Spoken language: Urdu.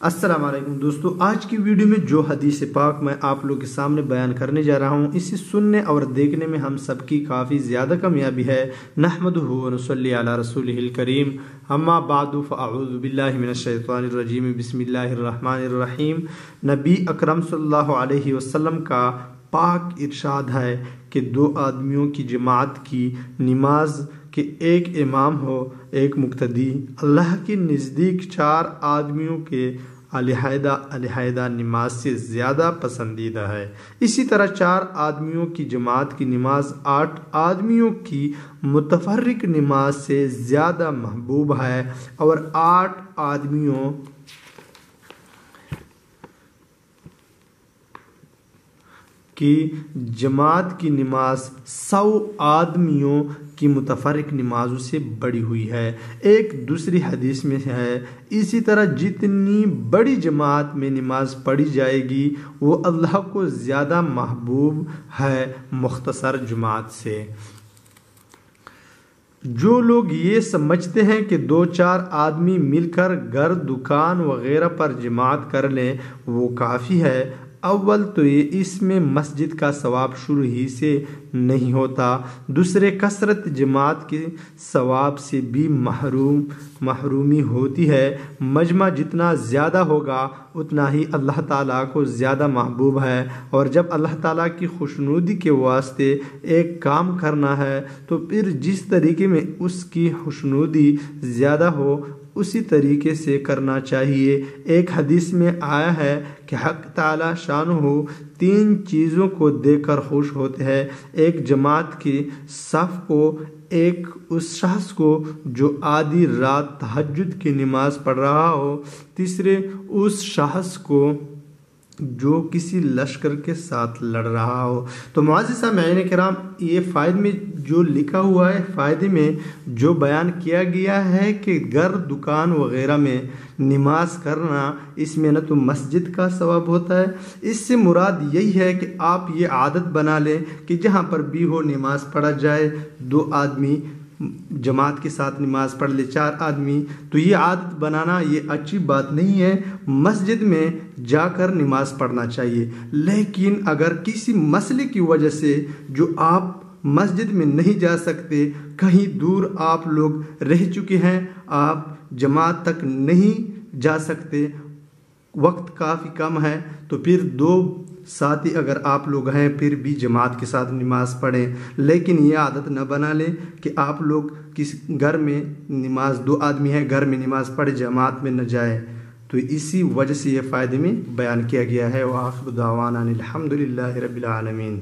السلام علیکم دوستو، آج کی ویڈیو میں جو حدیث پاک میں آپ لوگ کے سامنے بیان کرنے جا رہا ہوں، اسے سننے اور دیکھنے میں ہم سب کی کافی زیادہ کامیابی ہے۔ نحمدہ و نصلی علی رسولہ الکریم، اما بعد فاعوذ باللہ من الشیطان الرجیم، بسم اللہ الرحمن الرحیم۔ نبی اکرم صلی اللہ علیہ وسلم کا پاک ارشاد ہے کہ دو آدمیوں کی جماعت کی نماز کہ ایک امام ہو ایک مقتدی، اللہ کے نزدیک 4 آدمیوں کے علیحدہ نماز سے زیادہ پسندیدہ ہے۔ اسی طرح 4 آدمیوں کی جماعت کی نماز 8 آدمیوں کی متفرق نماز سے زیادہ محبوب ہے، اور 8 آدمیوں کی جماعت کی نماز 100 آدمیوں کی متفرق نمازوں سے بڑی ہوئی ہے۔ ایک دوسری حدیث میں ہے، اسی طرح جتنی بڑی جماعت میں نماز پڑھی جائے گی وہ اللہ کو زیادہ محبوب ہے مختصر جماعت سے۔ جو لوگ یہ سمجھتے ہیں کہ 2-4 آدمی مل کر گھر، دکان وغیرہ پر جماعت کر لیں وہ کافی ہے، اول تو یہ اس میں مسجد کا ثواب شروع ہی سے نہیں ہوتا، دوسرے کثرت جماعت کے ثواب سے بھی محرومی ہوتی ہے۔ مجمع جتنا زیادہ ہوگا اتنا ہی اللہ تعالیٰ کو زیادہ محبوب ہے، اور جب اللہ تعالیٰ کی خوشنودی کے واسطے ایک کام کرنا ہے تو پھر جس طریقے میں اس کی خوشنودی زیادہ ہو اسی طریقے سے کرنا چاہیے۔ ایک حدیث میں آیا ہے کہ حق تعالی شانہ 3 چیزوں کو دیکھ کر خوش ہوتے ہیں: ایک جماعت کی صف کو، ایک اس شخص کو جو آدھی رات تہجد کی نماز پڑھ رہا ہو، تیسرے اس شخص کو جو کسی لشکر کے ساتھ لڑ رہا ہو۔ تو معزز سامعین کرام، یہ فائدے میں جو لکھا ہوا ہے، فائدے میں جو بیان کیا گیا ہے کہ گھر، دکان وغیرہ میں نماز کرنا، اس میں نہ تو مسجد کا ثواب ہوتا ہے، اس سے مراد یہی ہے کہ آپ یہ عادت بنا لیں کہ جہاں پر بھی ہو نماز پڑھا جائے، 2 آدمی جماعت کے ساتھ نماز پڑھ لے، 4 آدمی، تو یہ عادت بنانا یہ اچھی بات نہیں ہے۔ مسجد میں جا کر نماز پڑھنا چاہیے، لیکن اگر کسی مسئلے کی وجہ سے جو آپ مسجد میں نہیں جا سکتے، کہیں دور آپ لوگ رہ چکے ہیں، آپ جماعت تک نہیں جا سکتے، وقت کافی کم ہے، تو پھر 2 ساتھی اگر آپ لوگ ہیں پھر بھی جماعت کے ساتھ نماز پڑھیں، لیکن یہ عادت نہ بنا لیں کہ آپ لوگ کس گھر میں نماز 2 آدمی ہیں، گھر میں نماز پڑھے، جماعت میں نہ جائے۔ تو اسی وجہ سے یہ فائدے میں بیان کیا گیا ہے۔ وآخر دعوانا الحمدللہ رب العالمین۔